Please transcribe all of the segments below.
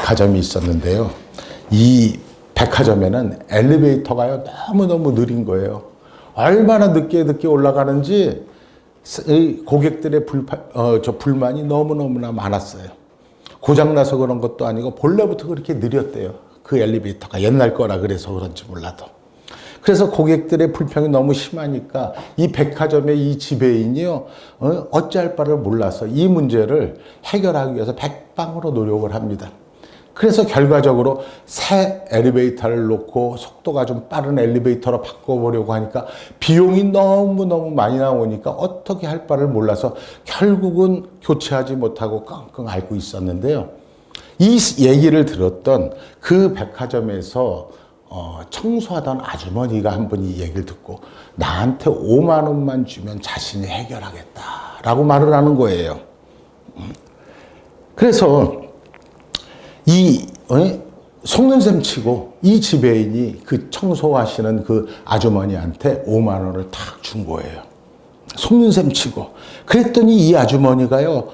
백화점이 있었는데요. 이 백화점에는 엘리베이터가요, 너무너무 느린 거예요. 얼마나 늦게 올라가는지 고객들의 불만이 너무너무나 많았어요. 고장나서 그런 것도 아니고 본래부터 그렇게 느렸대요. 그 엘리베이터가 옛날 거라 그래서 그런지 몰라도. 그래서 고객들의 불평이 너무 심하니까 이 백화점의 이 지배인이요, 어찌할 바를 몰라서 이 문제를 해결하기 위해서 백방으로 노력을 합니다. 그래서 결과적으로 새 엘리베이터를 놓고 속도가 좀 빠른 엘리베이터로 바꿔보려고 하니까 비용이 너무너무 많이 나오니까 어떻게 할 바를 몰라서 결국은 교체하지 못하고 끙끙 앓고 있었는데요. 이 얘기를 들었던 그 백화점에서 청소하던 아주머니가 한 번 이 얘기를 듣고 나한테 5만 원만 주면 자신이 해결하겠다라고 말을 하는 거예요. 그래서 이 속는 셈 치고 이 지배인이 그 청소하시는 그 아주머니한테 5만 원을 탁 준 거예요. 속는 셈 치고. 그랬더니 이 아주머니가요,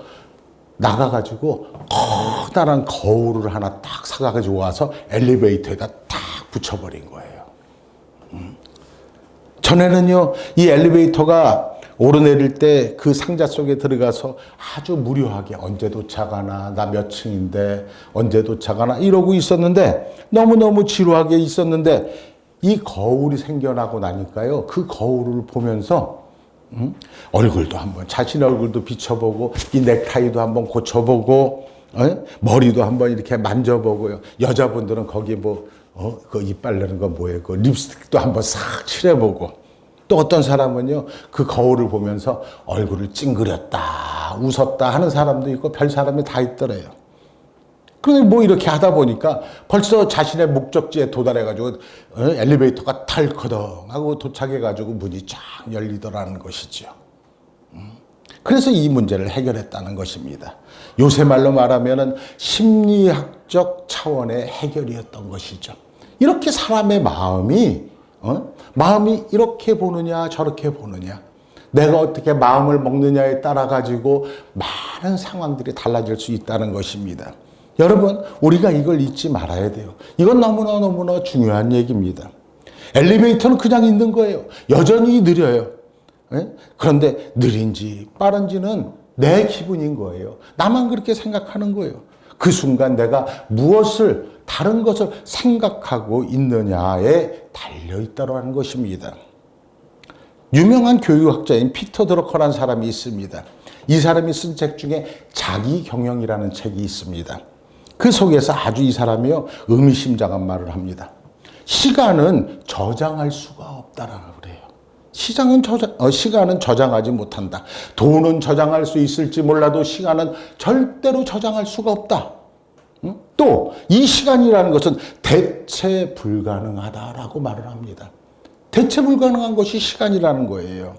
나가가지고 커다란 거울을 하나 딱 사가지고 와서 엘리베이터에다 딱 붙여버린 거예요. 전에는요, 이 엘리베이터가 오르내릴 때 그 상자 속에 들어가서 아주 무료하게 언제 도착하나, 나 몇 층인데 언제 도착하나 이러고 있었는데, 너무너무 지루하게 있었는데, 이 거울이 생겨나고 나니까요, 그 거울을 보면서 얼굴도 한번, 자신의 얼굴도 비춰보고, 이 넥타이도 한번 고쳐보고, 머리도 한번 이렇게 만져보고요. 여자분들은 거기 그 이빨 내는 거 뭐예요? 그 립스틱도 한번 싹 칠해보고. 또 어떤 사람은요, 그 거울을 보면서 얼굴을 찡그렸다, 웃었다 하는 사람도 있고 별 사람이 다 있더래요. 그런데 이렇게 하다 보니까 벌써 자신의 목적지에 도달해가지고 엘리베이터가 털커덩 하고 도착해가지고 문이 쫙 열리더라는 것이죠. 그래서 이 문제를 해결했다는 것입니다. 요새 말로 말하면은 심리학적 차원의 해결이었던 것이죠. 이렇게 사람의 마음이 이렇게 보느냐 저렇게 보느냐, 내가 어떻게 마음을 먹느냐에 따라 가지고 많은 상황들이 달라질 수 있다는 것입니다. 여러분, 우리가 이걸 잊지 말아야 돼요. 이건 너무나 중요한 얘기입니다. 엘리베이터는 그냥 있는 거예요. 여전히 느려요. 그런데 느린지 빠른지는 내 기분인 거예요. 나만 그렇게 생각하는 거예요. 그 순간 내가 다른 것을 생각하고 있느냐에 달려있다는 것입니다. 유명한 교육학자인 피터 드러커라는 사람이 있습니다. 이 사람이 쓴 책 중에 자기경영이라는 책이 있습니다. 그 속에서 아주 이 사람이요, 의미심장한 말을 합니다. 시간은 저장할 수가 없다라고 그래요. 시간은 저장하지 못한다. 돈은 저장할 수 있을지 몰라도 시간은 절대로 저장할 수가 없다. 또 이 시간이라는 것은 대체 불가능하다라고 말을 합니다. 대체 불가능한 것이 시간이라는 거예요.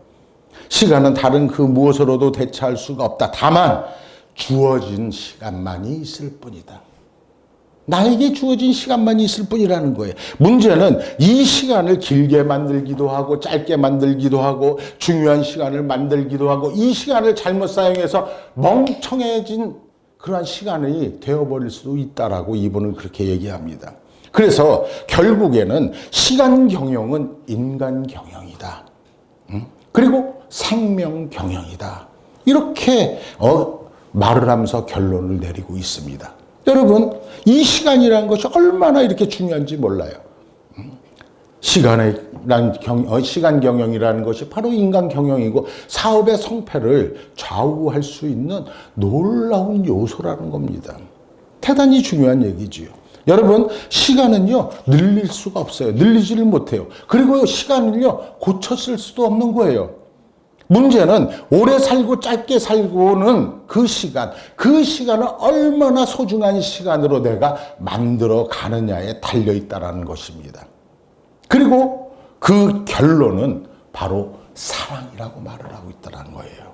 시간은 다른 그 무엇으로도 대체할 수가 없다. 다만 주어진 시간만이 있을 뿐이다. 나에게 주어진 시간만이 있을 뿐이라는 거예요. 문제는 이 시간을 길게 만들기도 하고 짧게 만들기도 하고 중요한 시간을 만들기도 하고, 이 시간을 잘못 사용해서 멍청해진 그러한 시간이 되어버릴 수도 있다라고 이분은 그렇게 얘기합니다. 그래서 결국에는 시간 경영은 인간 경영이다. 그리고 생명 경영이다. 이렇게 말을 하면서 결론을 내리고 있습니다. 여러분, 이 시간이라는 것이 얼마나 이렇게 중요한지 몰라요. 시간 경영이라는 것이 바로 인간 경영이고 사업의 성패를 좌우할 수 있는 놀라운 요소라는 겁니다. 대단히 중요한 얘기지요. 여러분, 시간은요, 늘릴 수가 없어요. 늘리지를 못해요. 그리고 시간을요, 고쳐 쓸 수도 없는 거예요. 문제는 오래 살고 짧게 살고는 그 시간을 얼마나 소중한 시간으로 내가 만들어 가느냐에 달려있다는 것입니다. 그리고 그 결론은 바로 사랑이라고 말을 하고 있다는 거예요.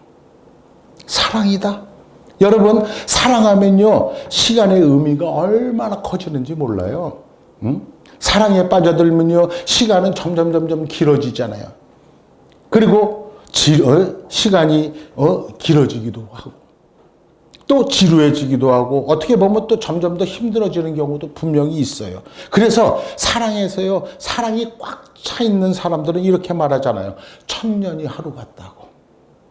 사랑이다. 여러분, 사랑하면요, 시간의 의미가 얼마나 커지는지 몰라요. 사랑에 빠져들면요, 시간은 점점 길어지잖아요. 그리고 시간이 길어지기도 하고, 또 지루해지기도 하고 어떻게 보면 또 점점 더 힘들어지는 경우도 분명히 있어요. 그래서 사랑에서요, 사랑이 꽉 차 있는 사람들은 이렇게 말하잖아요. 천년이 하루 같다고.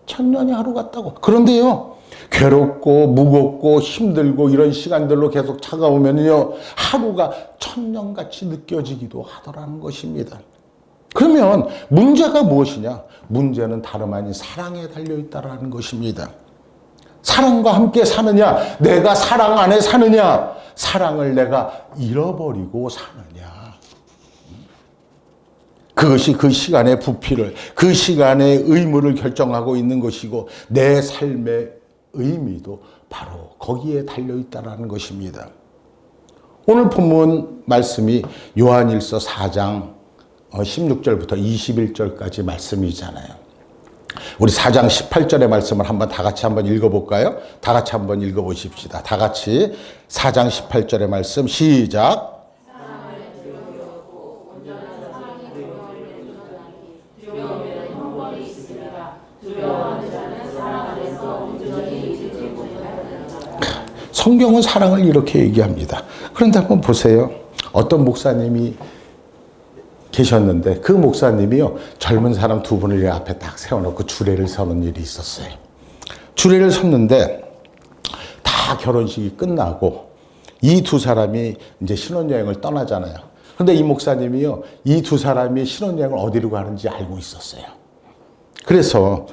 천년이 하루 같다고. 그런데요, 괴롭고 무겁고 힘들고 이런 시간들로 계속 차가우면요, 하루가 천년같이 느껴지기도 하더라는 것입니다. 그러면 문제가 무엇이냐? 문제는 다름 아닌 사랑에 달려있다라는 것입니다. 사랑과 함께 사느냐? 내가 사랑 안에 사느냐? 사랑을 내가 잃어버리고 사느냐? 그것이 그 시간의 부피를, 그 시간의 의무를 결정하고 있는 것이고 내 삶의 의미도 바로 거기에 달려있다는 것입니다. 오늘 본문 말씀이 요한일서 4장 16절부터 21절까지 말씀이잖아요. 우리 4장 18절의 말씀을 다 같이 한번 읽어볼까요? 다 같이 한번 읽어보십시다. 다 같이 4장 18절의 말씀 시작. 성경은 사랑을 이렇게 얘기합니다. 그런데 한번 보세요. 어떤 목사님이 계셨는데 그 목사님이요, 젊은 사람 두 분을 앞에 딱 세워놓고 주례를 서는 일이 있었어요. 주례를 섰는데 다 결혼식이 끝나고 이 두 사람이 이제 신혼여행을 떠나잖아요. 근데 이 목사님이요, 이 두 사람이 신혼여행을 어디로 가는지 알고 있었어요. 그래서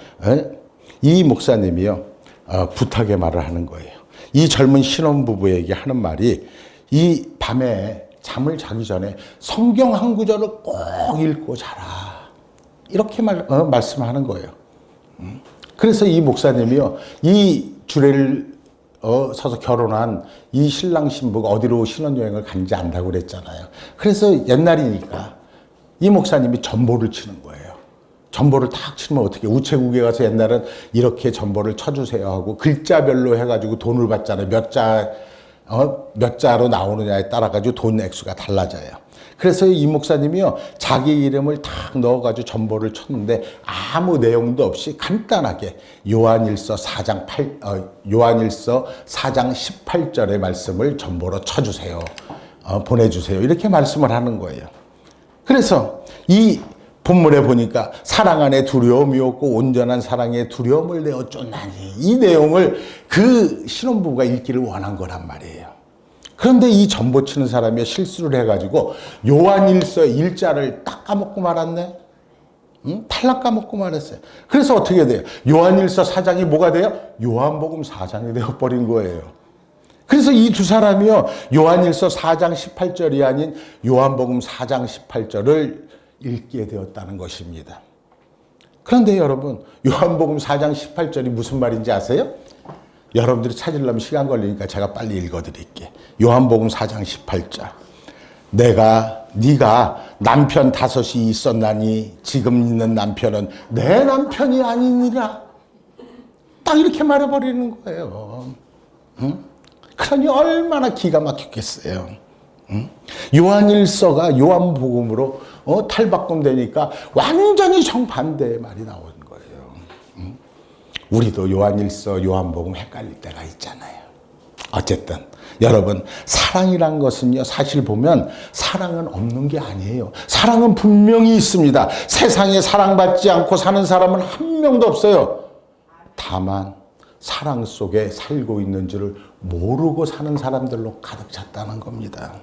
이 목사님이요, 부탁의 말을 하는 거예요. 이 젊은 신혼부부에게 하는 말이, 이 밤에 잠을 자기 전에 성경 한 구절을 꼭 읽고 자라. 이렇게 말씀하는 거예요. 그래서 이 목사님이요, 이 주례를 서서 결혼한 이 신랑 신부가 어디로 신혼여행을 간지 안다고 그랬잖아요. 그래서 옛날이니까 이 목사님이 전보를 치는 거예요. 전보를 탁 치면 어떻게, 우체국에 가서 옛날은 이렇게 전보를 쳐주세요 하고 글자별로 해가지고 돈을 받잖아요. 몇 자로 나오느냐에 따라 가지고 돈 액수가 달라져요. 그래서 이 목사님이요, 자기 이름을 탁 넣어가지고 전보를 쳤는데 아무 내용도 없이 간단하게 요한일서 4장 18절의 말씀을 전보로 쳐주세요. 보내주세요. 이렇게 말씀을 하는 거예요. 그래서 이 본문에 보니까 사랑 안에 두려움이 없고 온전한 사랑에 두려움을 내어 쫓나니, 이 내용을 그 신혼부부가 읽기를 원한 거란 말이에요. 그런데 이 전보 치는 사람이 실수를 해가지고 요한일서 1자를 딱 까먹고 말았네. 탈락 까먹고 말했어요. 그래서 어떻게 돼요? 요한일서 4장이 뭐가 돼요? 요한복음 4장이 되어버린 거예요. 그래서 이 두 사람이요, 요한일서 4장 18절이 아닌 요한복음 4장 18절을 읽게 되었다는 것입니다. 그런데 여러분, 요한복음 4장 18절이 무슨 말인지 아세요? 여러분들이 찾으려면 시간 걸리니까 제가 빨리 읽어드릴게. 요한복음 4장 18절. 네가 남편 5이 있었나니 지금 있는 남편은 내 남편이 아니니라. 딱 이렇게 말해버리는 거예요. 그러니 얼마나 기가 막혔겠어요. 요한일서가 요한복음으로 탈바꿈되니까 완전히 정반대의 말이 나오는 거예요. 우리도 요한일서, 요한복음 헷갈릴 때가 있잖아요. 어쨌든 여러분, 사랑이란 것은요, 사실 보면 사랑은 없는 게 아니에요. 사랑은 분명히 있습니다. 세상에 사랑받지 않고 사는 사람은 한 명도 없어요. 다만 사랑 속에 살고 있는 줄을 모르고 사는 사람들로 가득 찼다는 겁니다.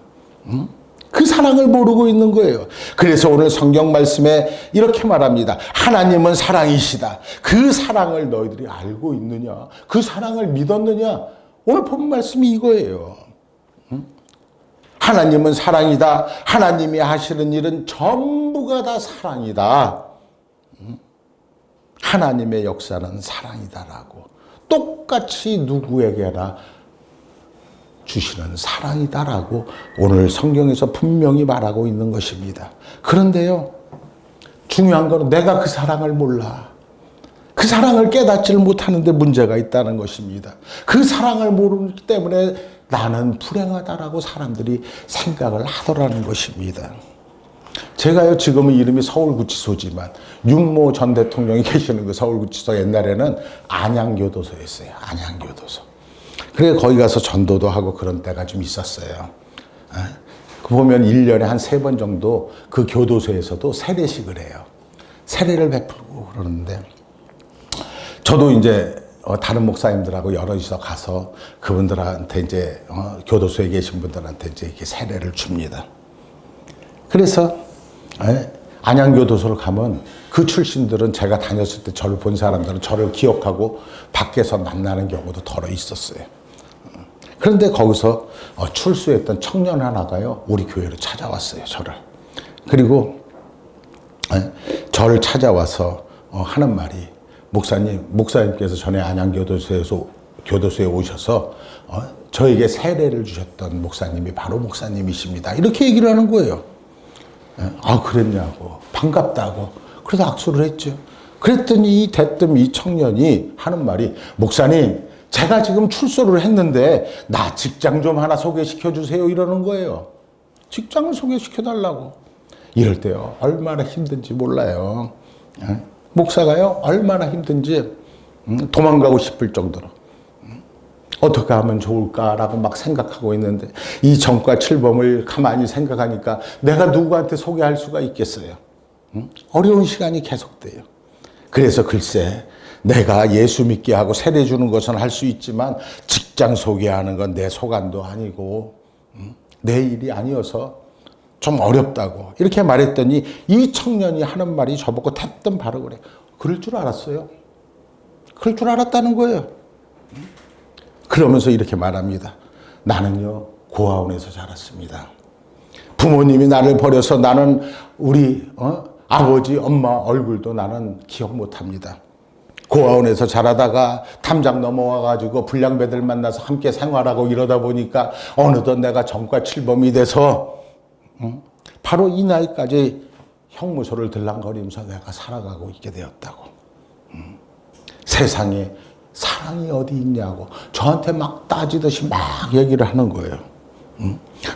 그 사랑을 모르고 있는 거예요. 그래서 오늘 성경 말씀에 이렇게 말합니다. 하나님은 사랑이시다. 그 사랑을 너희들이 알고 있느냐? 그 사랑을 믿었느냐? 오늘 본 말씀이 이거예요. 하나님은 사랑이다. 하나님이 하시는 일은 전부가 다 사랑이다. 하나님의 역사는 사랑이다라고 똑같이 누구에게나 주시는 사랑이다라고 오늘 성경에서 분명히 말하고 있는 것입니다. 그런데요, 중요한 거는 내가 그 사랑을 몰라. 그 사랑을 깨닫지를 못하는데 문제가 있다는 것입니다. 그 사랑을 모르기 때문에 나는 불행하다라고 사람들이 생각을 하더라는 것입니다. 제가요, 지금은 이름이 서울구치소지만 윤모 전 대통령이 계시는 그 서울구치소 옛날에는 안양교도소였어요. 안양교도소. 그래 거기 가서 전도도 하고 그런 때가 좀 있었어요. 그 보면 1년에 한 3번 정도 그 교도소에서도 세례식을 해요. 세례를 베풀고 그러는데 저도 이제 다른 목사님들하고 여럿이서 가서 그분들한테 이제 교도소에 계신 분들한테 이제 이렇게 세례를 줍니다. 그래서 안양교도소를 가면 그 출신들은 제가 다녔을 때 저를 본 사람들은 저를 기억하고 밖에서 만나는 경우도 덜어 있었어요. 그런데 거기서 출소했던 청년 하나가요, 우리 교회로 찾아왔어요, 저를. 그리고 저를 찾아와서 하는 말이, 목사님께서 전에 안양교도소에 오셔서 저에게 세례를 주셨던 목사님이 바로 목사님이십니다. 이렇게 얘기를 하는 거예요. 아, 그랬냐고. 반갑다고. 그래서 악수를 했죠. 그랬더니 대뜸 이 청년이 하는 말이, 목사님, 제가 지금 출소를 했는데 나 직장 좀 하나 소개시켜 주세요. 이러는 거예요. 직장을 소개시켜 달라고. 이럴 때요, 얼마나 힘든지 몰라요. 목사가요, 얼마나 힘든지 도망가고 싶을 정도로 어떻게 하면 좋을까라고 막 생각하고 있는데 이 전과 칠범을 가만히 생각하니까 내가 누구한테 소개할 수가 있겠어요. 어려운 시간이 계속돼요. 그래서 글쎄, 내가 예수 믿게 하고 세례 주는 것은 할 수 있지만 직장 소개하는 건 내 소관도 아니고 내 일이 아니어서 좀 어렵다고 이렇게 말했더니 이 청년이 하는 말이 저보고 대뜸 바로 그래. 그럴 줄 알았어요. 그럴 줄 알았다는 거예요. 그러면서 이렇게 말합니다. 나는요, 고아원에서 자랐습니다. 부모님이 나를 버려서 나는 우리 아버지, 엄마 얼굴도 나는 기억 못합니다. 고아원에서 자라다가 탐장 넘어와가지고 불량배들 만나서 함께 생활하고 이러다 보니까 어느덧 내가 전과 칠범이 돼서 바로 이 나이까지 형무소를 들락거리면서 내가 살아가고 있게 되었다고. 세상에 사랑이 어디 있냐고 저한테 막 따지듯이 막 얘기를 하는 거예요.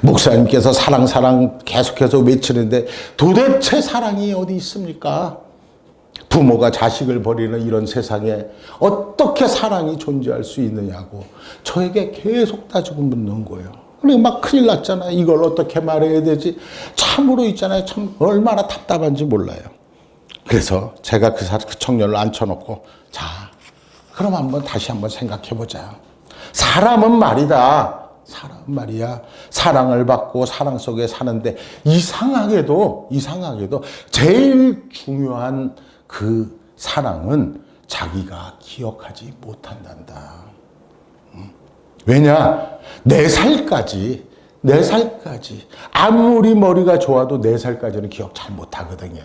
목사님께서 사랑 계속해서 외치는데 도대체 사랑이 어디 있습니까? 부모가 자식을 버리는 이런 세상에 어떻게 사랑이 존재할 수 있느냐고 저에게 계속 따지고 묻는 거예요. 그리고 막 큰일 났잖아요. 이걸 어떻게 말해야 되지? 참으로 있잖아요. 참 얼마나 답답한지 몰라요. 그래서 제가 그 청년을 앉혀놓고, 자, 그럼 다시 한번 생각해보자. 사람은 말이다. 사람은 말이야. 사랑을 받고 사랑 속에 사는데 이상하게도 제일 중요한 그 사랑은 자기가 기억하지 못한단다. 왜냐? 4살까지 아무리 머리가 좋아도 4살까지는 기억 잘 못하거든요.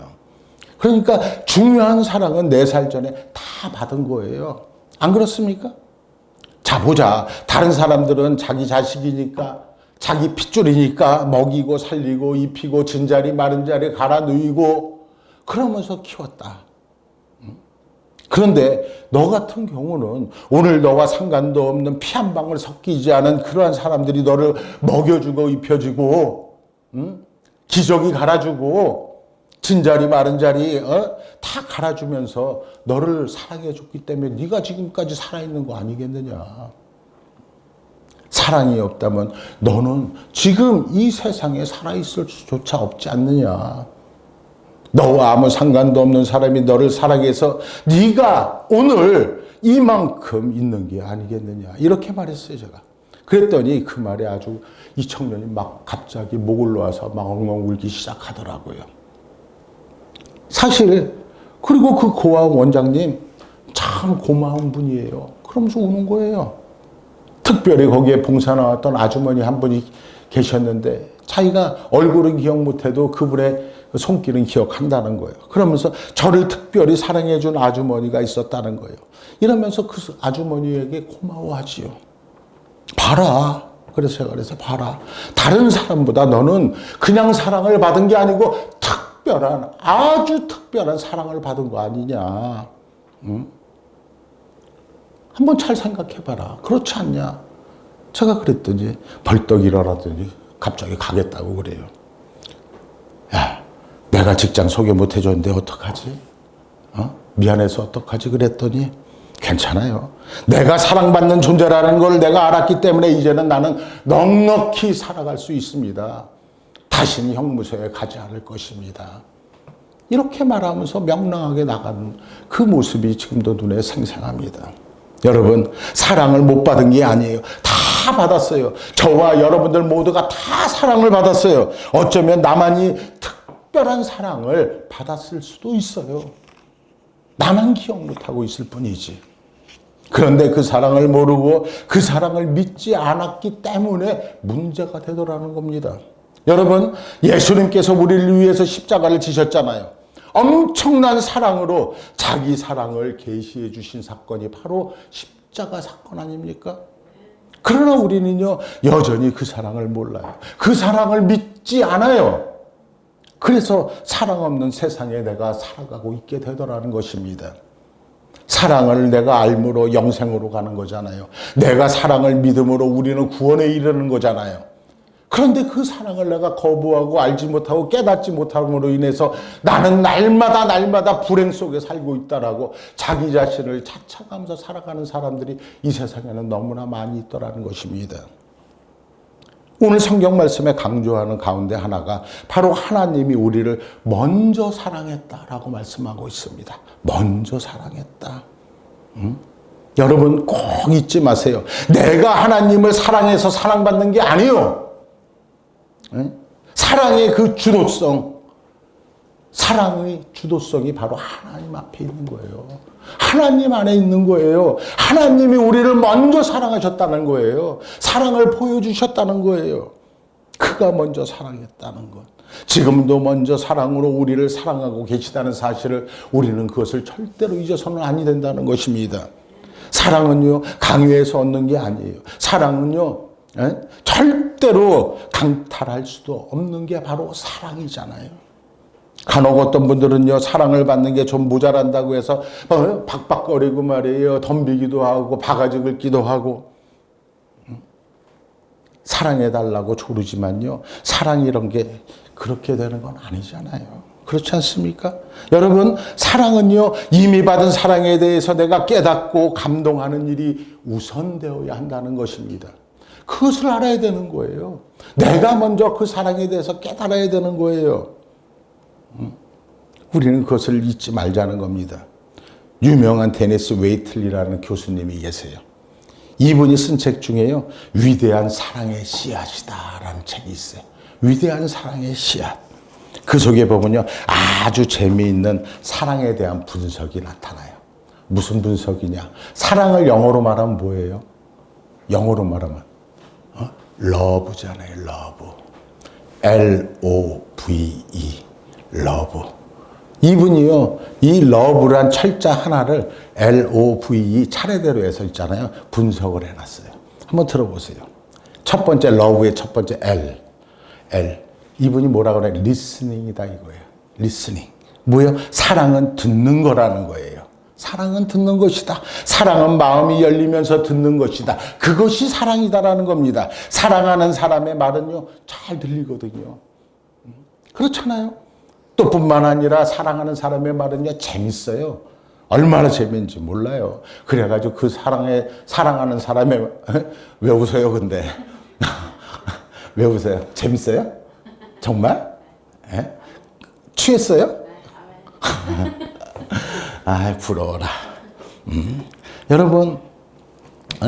그러니까 중요한 사랑은 4살 전에 다 받은 거예요. 안 그렇습니까? 자, 보자. 다른 사람들은 자기 자식이니까, 자기 핏줄이니까 먹이고 살리고 입히고 진자리 마른 자리 갈아 누이고 그러면서 키웠다. 그런데 너 같은 경우는 오늘 너와 상관도 없는 피 한 방울 섞이지 않은 그러한 사람들이 너를 먹여주고 입혀주고 기저귀 갈아주고 진자리 마른 자리 다 갈아주면서 너를 사랑해줬기 때문에 네가 지금까지 살아있는 거 아니겠느냐. 사랑이 없다면 너는 지금 이 세상에 살아있을 수조차 없지 않느냐. 너와 아무 상관도 없는 사람이 너를 사랑해서 네가 오늘 이만큼 있는 게 아니겠느냐. 이렇게 말했어요, 제가. 그랬더니 그 말에 아주 이 청년이 막 갑자기 목을 놓아서 막 엉엉 울기 시작하더라고요. 사실 그리고 그 고아원 원장님 참 고마운 분이에요. 그러면서 우는 거예요. 특별히 거기에 봉사 나왔던 아주머니 한 분이 계셨는데 자기가 얼굴은 기억 못해도 그분의 손길은 기억한다는 거예요. 그러면서 저를 특별히 사랑해준 아주머니가 있었다는 거예요. 이러면서 그 아주머니에게 고마워하지요. 봐라. 그래서 봐라. 다른 사람보다 너는 그냥 사랑을 받은 게 아니고 아주 특별한 사랑을 받은 거 아니냐. 응? 한번 잘 생각해봐라. 그렇지 않냐. 제가 그랬더니 벌떡 일어나더니 갑자기 가겠다고 그래요. 야, 내가 직장 소개 못 해줬는데 어떡하지? 미안해서 어떡하지? 그랬더니 괜찮아요. 내가 사랑받는 존재라는 걸 내가 알았기 때문에 이제는 나는 넉넉히 살아갈 수 있습니다. 다시는 형무소에 가지 않을 것입니다. 이렇게 말하면서 명랑하게 나가는 그 모습이 지금도 눈에 생생합니다. 여러분, 사랑을 못 받은 게 아니에요. 다 받았어요. 저와 여러분들 모두가 다 사랑을 받았어요. 어쩌면 나만이 특별한 사랑을 받았을 수도 있어요. 나만 기억 못하고 있을 뿐이지. 그런데 그 사랑을 모르고 그 사랑을 믿지 않았기 때문에 문제가 되더라는 겁니다. 여러분, 예수님께서 우리를 위해서 십자가를 지셨잖아요. 엄청난 사랑으로 자기 사랑을 계시해 주신 사건이 바로 십자가 사건 아닙니까? 그러나 우리는요, 여전히 그 사랑을 몰라요. 그 사랑을 믿지 않아요. 그래서 사랑 없는 세상에 내가 살아가고 있게 되더라는 것입니다. 사랑을 내가 알므로 영생으로 가는 거잖아요. 내가 사랑을 믿음으로 우리는 구원에 이르는 거잖아요. 그런데 그 사랑을 내가 거부하고 알지 못하고 깨닫지 못함으로 인해서 나는 날마다 불행 속에 살고 있다라고 자기 자신을 자책하면서 살아가는 사람들이 이 세상에는 너무나 많이 있더라는 것입니다. 오늘 성경 말씀에 강조하는 가운데 하나가 바로 하나님이 우리를 먼저 사랑했다라고 말씀하고 있습니다. 먼저 사랑했다. 여러분 꼭 잊지 마세요. 내가 하나님을 사랑해서 사랑받는 게 아니요. 사랑의 그 주도성, 사랑의 주도성이 바로 하나님 앞에 있는 거예요. 하나님 안에 있는 거예요. 하나님이 우리를 먼저 사랑하셨다는 거예요. 사랑을 보여주셨다는 거예요. 그가 먼저 사랑했다는 것. 지금도 먼저 사랑으로 우리를 사랑하고 계시다는 사실을 우리는 그것을 절대로 잊어서는 아니 된다는 것입니다. 사랑은요, 강요해서 얻는 게 아니에요. 사랑은요, 절대로 강탈할 수도 없는 게 바로 사랑이잖아요. 간혹 어떤 분들은요, 사랑을 받는 게 좀 모자란다고 해서 박박거리고 말이에요. 덤비기도 하고 바가지 긁기도 하고 사랑해달라고 조르지만요, 사랑이란 게 그렇게 되는 건 아니잖아요. 그렇지 않습니까? 여러분, 사랑은요, 이미 받은 사랑에 대해서 내가 깨닫고 감동하는 일이 우선되어야 한다는 것입니다. 그것을 알아야 되는 거예요. 내가 먼저 그 사랑에 대해서 깨달아야 되는 거예요. 우리는 그것을 잊지 말자는 겁니다. 유명한 데니스 웨이틀리라는 교수님이 계세요. 이분이 쓴 책 중에요, 위대한 사랑의 씨앗이다라는 책이 있어요. 위대한 사랑의 씨앗. 그 속에 보면요, 아주 재미있는 사랑에 대한 분석이 나타나요. 무슨 분석이냐? 사랑을 영어로 말하면 뭐예요? 영어로 말하면 love잖아요. love. L-O-V-E. love. 이분이요, 이 love란 철자 하나를 L-O-V-E 차례대로 해서 있잖아요. 분석을 해놨어요. 한번 들어보세요. 첫 번째 love의 첫 번째 L. 이분이 뭐라 그래? listening이다 이거예요. listening. 뭐예요? 사랑은 듣는 거라는 거예요. 사랑은 듣는 것이다. 사랑은 마음이 열리면서 듣는 것이다. 그것이 사랑이다라는 겁니다. 사랑하는 사람의 말은요, 잘 들리거든요. 그렇잖아요. 또 뿐만 아니라 사랑하는 사람의 말은요, 재밌어요. 얼마나 재밌는지 몰라요. 그래가지고 그 사랑하는 사람의, 왜 웃어요, 근데? 왜 웃어요? 재밌어요? 정말? 에? 취했어요? 아, 부러워라. 여러분,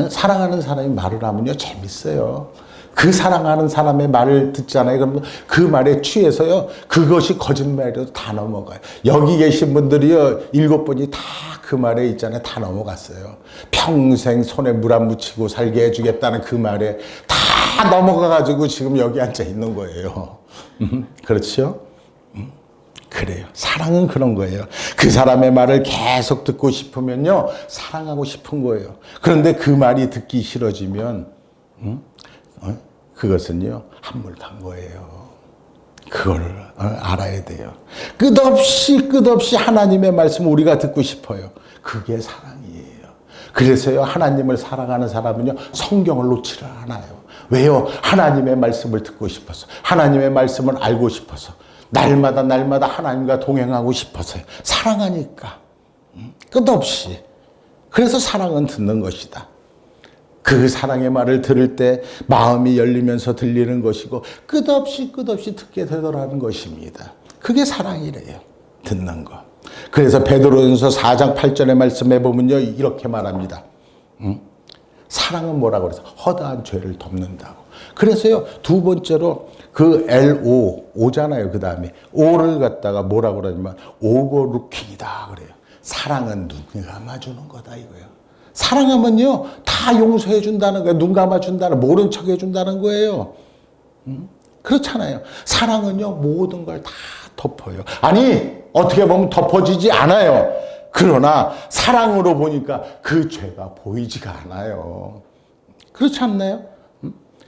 사랑하는 사람이 말을 하면요, 재밌어요. 그 사랑하는 사람의 말을 듣잖아요. 그러면 그 말에 취해서요, 그것이 거짓말이라도 다 넘어가요. 여기 계신 분들이요, 7분이 다 그 말에 있잖아요. 다 넘어갔어요. 평생 손에 물 안 묻히고 살게 해주겠다는 그 말에 다 넘어가가지고 지금 여기 앉아 있는 거예요. 그렇죠? 그래요. 사랑은 그런 거예요. 그 사람의 말을 계속 듣고 싶으면요, 사랑하고 싶은 거예요. 그런데 그 말이 듣기 싫어지면, 그것은요, 한물 간 거예요. 그걸 알아야 돼요. 끝없이 하나님의 말씀을 우리가 듣고 싶어요. 그게 사랑이에요. 그래서요, 하나님을 사랑하는 사람은요, 성경을 놓지를 않아요. 왜요? 하나님의 말씀을 듣고 싶어서, 하나님의 말씀을 알고 싶어서, 날마다 하나님과 동행하고 싶어서요. 사랑하니까. 끝없이. 그래서 사랑은 듣는 것이다. 그 사랑의 말을 들을 때 마음이 열리면서 들리는 것이고 끝없이 듣게 되더라는 것입니다. 그게 사랑이래요. 듣는 것. 그래서 베드로전서 4장 8절의 말씀에 보면요, 이렇게 말합니다. 사랑은 뭐라고 그래서 허다한 죄를 덮는다고. 그래서요, 두 번째로 그 LO, 오잖아요. 그 다음에 O를 갖다가 뭐라고 그러냐면 오버루킹이다 그래요. 사랑은 눈 감아주는 거다 이거예요. 사랑하면요, 다 용서해 준다는 거예요. 눈 감아준다는, 모른 척 해준다는 거예요. 그렇잖아요. 사랑은요, 모든 걸 다 덮어요. 아니, 어떻게 보면 덮어지지 않아요. 그러나 사랑으로 보니까 그 죄가 보이지가 않아요. 그렇지 않나요?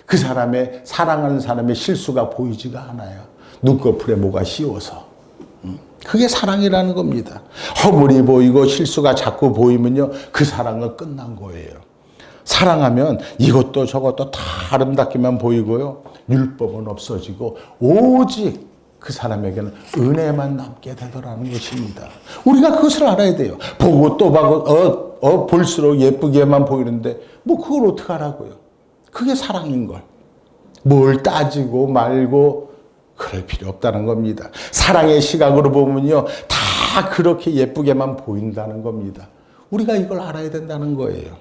그 사람의, 사랑하는 사람의 실수가 보이지가 않아요. 눈꺼풀에 뭐가 씌워서. 그게 사랑이라는 겁니다. 허물이 보이고 실수가 자꾸 보이면요, 그 사랑은 끝난 거예요. 사랑하면 이것도 저것도 다 아름답게만 보이고요, 율법은 없어지고 오직 그 사람에게는 은혜만 남게 되더라는 것입니다. 우리가 그것을 알아야 돼요. 보고 또 보고 볼수록 예쁘게만 보이는데 뭐 그걸 어떻게 하라고요? 그게 사랑인 걸. 뭘 따지고 말고 그럴 필요 없다는 겁니다. 사랑의 시각으로 보면요, 다 그렇게 예쁘게만 보인다는 겁니다. 우리가 이걸 알아야 된다는 거예요.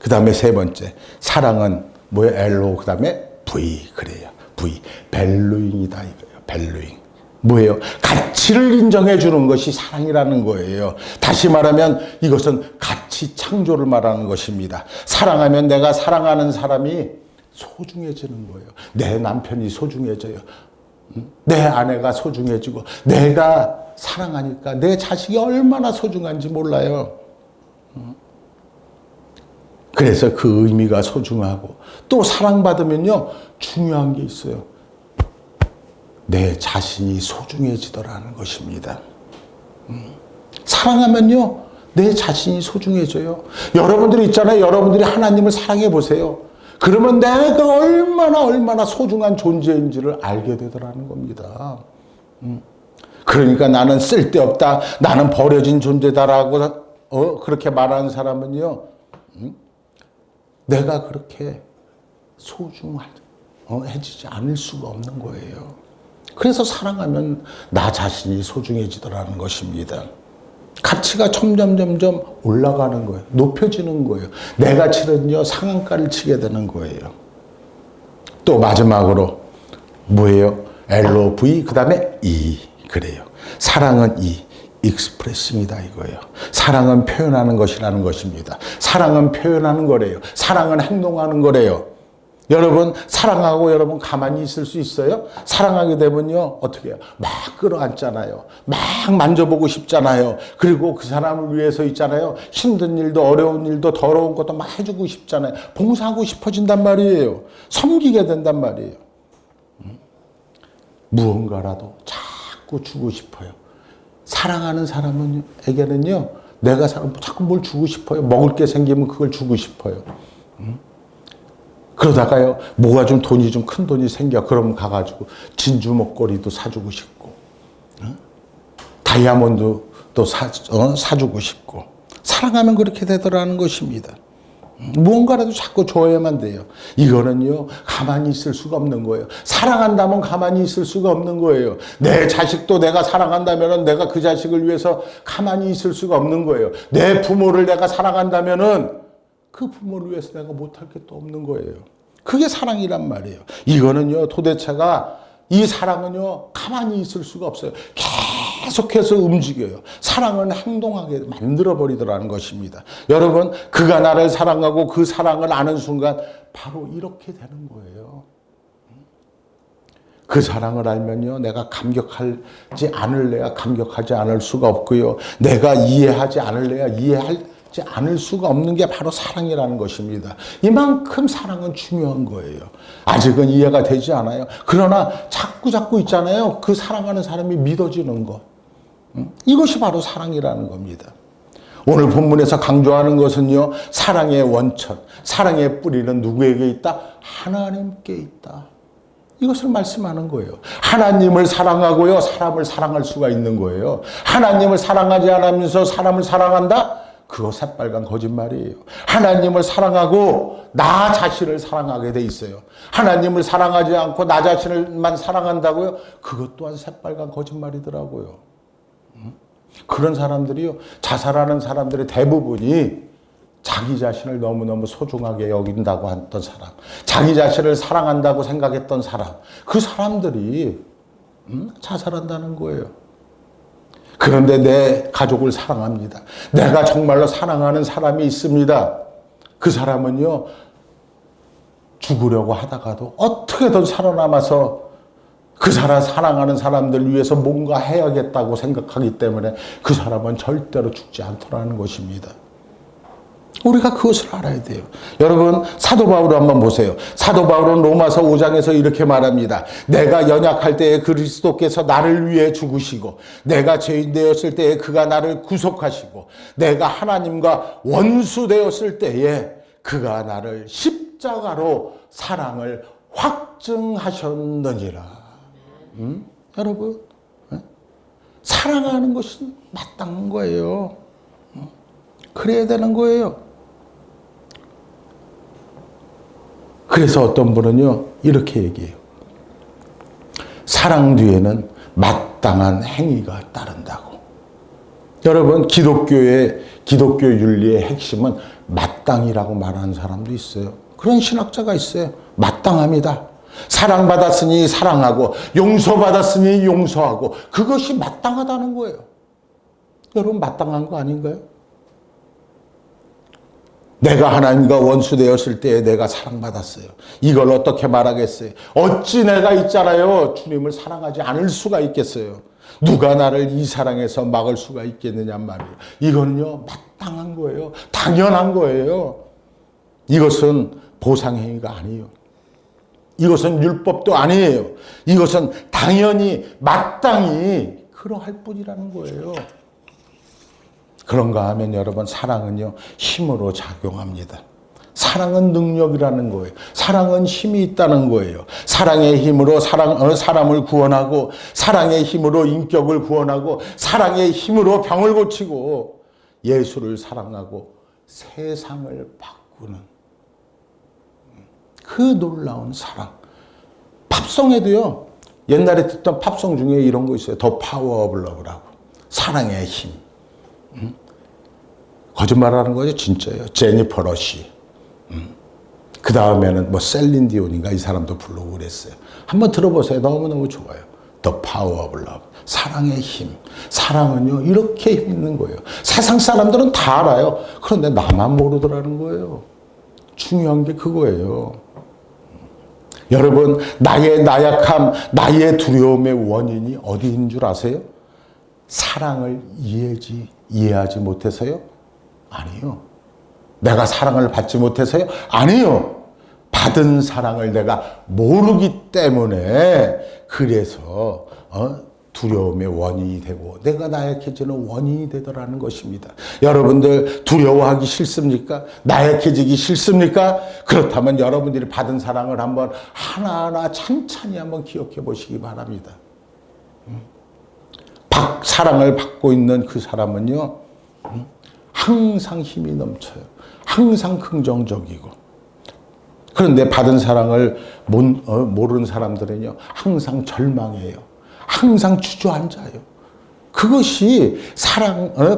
그 다음에 세 번째, 사랑은 뭐예요? L로 그 다음에 V 그래요. V, 밸류잉이다 이거예요. 밸류잉. 뭐예요? 가치를 인정해 주는 것이 사랑이라는 거예요. 다시 말하면 이것은 가치 창조를 말하는 것입니다. 사랑하면 내가 사랑하는 사람이 소중해지는 거예요. 내 남편이 소중해져요. 내 아내가 소중해지고 내가 사랑하니까 내 자식이 얼마나 소중한지 몰라요. 그래서 그 의미가 소중하고 또 사랑받으면요, 중요한 게 있어요. 내 자신이 소중해지더라는 것입니다. 사랑하면요, 내 자신이 소중해져요. 여러분들이 있잖아요. 여러분들이 하나님을 사랑해 보세요. 그러면 내가 얼마나 소중한 존재인지를 알게 되더라는 겁니다. 그러니까 나는 쓸데없다, 나는 버려진 존재다라고 그렇게 말하는 사람은요, 내가 그렇게 소중해지지 않을 수가 없는 거예요. 그래서 사랑하면 나 자신이 소중해지더라는 것입니다. 가치가 점점 올라가는 거예요. 높여지는 거예요. 내가 치는요, 상한가를 치게 되는 거예요. 또 마지막으로 뭐예요? LOV 그 다음에 E 그래요. 사랑은 E, 익스프레싱이다 이거예요. 사랑은 표현하는 것이라는 것입니다. 사랑은 표현하는 거래요. 사랑은 행동하는 거래요. 여러분 사랑하고 여러분 가만히 있을 수 있어요? 사랑하게 되면요, 어떻게 해요? 막 끌어안잖아요. 막 만져보고 싶잖아요. 그리고 그 사람을 위해서 있잖아요, 힘든 일도 어려운 일도 더러운 것도 막 해주고 싶잖아요. 봉사하고 싶어진단 말이에요. 섬기게 된단 말이에요. 무언가라도 자꾸 주고 싶어요. 사랑하는 사람에게는요, 내가 자꾸 뭘 주고 싶어요. 먹을 게 생기면 그걸 주고 싶어요. 그러다가요, 뭐가 좀 돈이 좀 큰 돈이 생겨. 그러면 가가지고 진주 목걸이도 사주고 싶고, 다이아몬드도 사주고 싶고. 사랑하면 그렇게 되더라는 것입니다. 무언가라도 자꾸 줘야만 돼요. 이거는요, 가만히 있을 수가 없는 거예요. 사랑한다면 가만히 있을 수가 없는 거예요. 내 자식도 내가 사랑한다면 내가 그 자식을 위해서 가만히 있을 수가 없는 거예요. 내 부모를 내가 사랑한다면은 그 부모를 위해서 내가 못할 게 또 없는 거예요. 그게 사랑이란 말이에요. 이거는요, 도대체가 이 사랑은요, 가만히 있을 수가 없어요. 계속해서 움직여요. 사랑은 행동하게 만들어버리더라는 것입니다. 여러분, 그가 나를 사랑하고 그 사랑을 아는 순간 바로 이렇게 되는 거예요. 그 사랑을 알면요, 내가 감격하지 않을래야 감격하지 않을 수가 없고요, 내가 이해하지 않을래야 이해하지 않을 수가 없는 게 바로 사랑이라는 것입니다. 이만큼 사랑은 중요한 거예요. 아직은 이해가 되지 않아요. 그러나 자꾸 있잖아요, 그 사랑하는 사람이 믿어지는 것. 이것이 바로 사랑이라는 겁니다. 오늘 본문에서 강조하는 것은요, 사랑의 원천, 사랑의 뿌리는 누구에게 있다? 하나님께 있다. 이것을 말씀하는 거예요. 하나님을 사랑하고요, 사람을 사랑할 수가 있는 거예요. 하나님을 사랑하지 않으면서 사람을 사랑한다? 그거 새빨간 거짓말이에요. 하나님을 사랑하고 나 자신을 사랑하게 돼 있어요. 하나님을 사랑하지 않고 나 자신을만 사랑한다고요? 그것 또한 새빨간 거짓말이더라고요. 그런 사람들이요, 자살하는 사람들의 대부분이 자기 자신을 너무너무 소중하게 여긴다고 했던 사람, 자기 자신을 사랑한다고 생각했던 사람, 그 사람들이 자살한다는 거예요. 그런데 내 가족을 사랑합니다. 내가 정말로 사랑하는 사람이 있습니다. 그 사람은요, 죽으려고 하다가도 어떻게든 살아남아서 그 사람 사랑하는 사람들 위해서 뭔가 해야겠다고 생각하기 때문에 그 사람은 절대로 죽지 않더라는 것입니다. 우리가 그것을 알아야 돼요. 여러분, 사도 바울을 한번 보세요. 사도 바울은 로마서 5장에서 이렇게 말합니다. 내가 연약할 때에 그리스도께서 나를 위해 죽으시고, 내가 죄인 되었을 때에 그가 나를 구속하시고, 내가 하나님과 원수 되었을 때에 그가 나를 십자가로 사랑을 확증하셨느니라. 여러분, 사랑하는 것은 마땅한 거예요. 그래야 되는 거예요. 그래서 어떤 분은요, 이렇게 얘기해요. 사랑 뒤에는 마땅한 행위가 따른다고. 여러분, 기독교 윤리의 핵심은 마땅이라고 말하는 사람도 있어요. 그런 신학자가 있어요. 마땅합니다. 사랑받았으니 사랑하고, 용서받았으니 용서하고, 그것이 마땅하다는 거예요. 여러분, 마땅한 거 아닌가요? 내가 하나님과 원수 되었을 때에 내가 사랑받았어요. 이걸 어떻게 말하겠어요? 어찌 내가 있잖아요, 주님을 사랑하지 않을 수가 있겠어요. 누가 나를 이 사랑에서 막을 수가 있겠느냐 말이에요. 이건요, 마땅한 거예요. 당연한 거예요. 이것은 보상행위가 아니에요. 이것은 율법도 아니에요. 이것은 당연히 마땅히 그러할 뿐이라는 거예요. 그런가 하면 여러분, 사랑은요, 힘으로 작용합니다. 사랑은 능력이라는 거예요. 사랑은 힘이 있다는 거예요. 사랑의 힘으로 사람을 구원하고, 사랑의 힘으로 인격을 구원하고, 사랑의 힘으로 병을 고치고, 예수를 사랑하고 세상을 바꾸는 그 놀라운 사랑. 팝송에도요, 옛날에 듣던 팝송 중에 이런 거 있어요. 더 파워 오브 러브라고. 사랑의 힘. 거짓말하는 거죠, 진짜예요. 제니퍼 러시. 그 다음에는 뭐 셀린 디온인가 이 사람도 부르고 그랬어요. 한번 들어보세요. 너무너무 좋아요. The Power of Love. 사랑의 힘. 사랑은요, 이렇게 힘 있는 거예요. 세상 사람들은 다 알아요. 그런데 나만 모르더라는 거예요. 중요한 게 그거예요. 여러분, 나의 나약함, 나의 두려움의 원인이 어디인 줄 아세요? 사랑을 이해하지 못해서요? 아니요. 내가 사랑을 받지 못해서요? 아니요. 받은 사랑을 내가 모르기 때문에 그래서 두려움의 원인이 되고 내가 나약해지는 원인이 되더라는 것입니다. 여러분들 두려워하기 싫습니까? 나약해지기 싫습니까? 그렇다면 여러분들이 받은 사랑을 한번 하나하나 찬찬히 한번 기억해 보시기 바랍니다. 사랑을 받고 있는 그 사람은요, 항상 힘이 넘쳐요. 항상 긍정적이고. 그런데 받은 사랑을 모르는 사람들은요, 항상 절망해요. 항상 주저앉아요. 그것이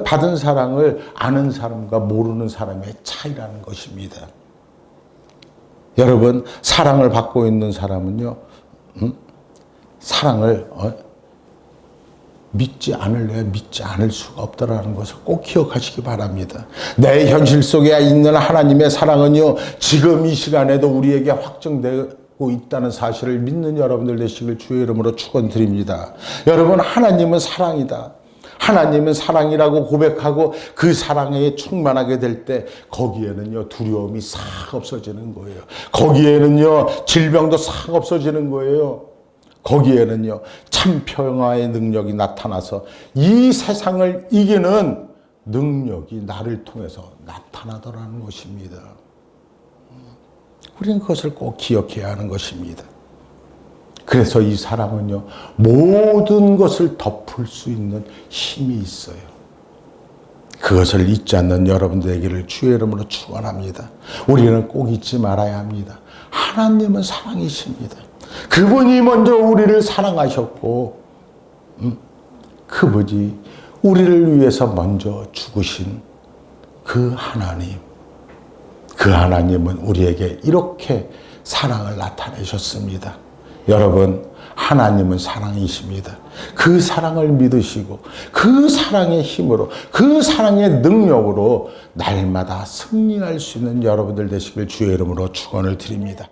받은 사랑을 아는 사람과 모르는 사람의 차이라는 것입니다. 여러분, 사랑을 받고 있는 사람은요, 사랑을 믿지 않을 수가 없다라는 것을 꼭 기억하시기 바랍니다. 내 현실 속에 있는 하나님의 사랑은요, 지금 이 시간에도 우리에게 확정되고 있다는 사실을 믿는 여러분들 되시길 주의 이름으로 축원드립니다. 여러분, 하나님은 사랑이다. 하나님은 사랑이라고 고백하고 그 사랑에 충만하게 될 때 거기에는요, 두려움이 싹 없어지는 거예요. 거기에는요, 질병도 싹 없어지는 거예요. 거기에는요, 참 평화의 능력이 나타나서 이 세상을 이기는 능력이 나를 통해서 나타나더라는 것입니다. 우리는 그것을 꼭 기억해야 하는 것입니다. 그래서 이 사랑은요, 모든 것을 덮을 수 있는 힘이 있어요. 그 그것을 잊지 않는 여러분들에게를 주의 이름으로 축원합니다. 우리는 꼭 잊지 말아야 합니다. 하나님은 사랑이십니다. 그분이 먼저 우리를 사랑하셨고 그분이 우리를 위해서 먼저 죽으신 그 하나님, 그 하나님은 우리에게 이렇게 사랑을 나타내셨습니다. 여러분, 하나님은 사랑이십니다. 그 사랑을 믿으시고 그 사랑의 힘으로, 그 사랑의 능력으로 날마다 승리할 수 있는 여러분들 되시길 주의 이름으로 축원을 드립니다.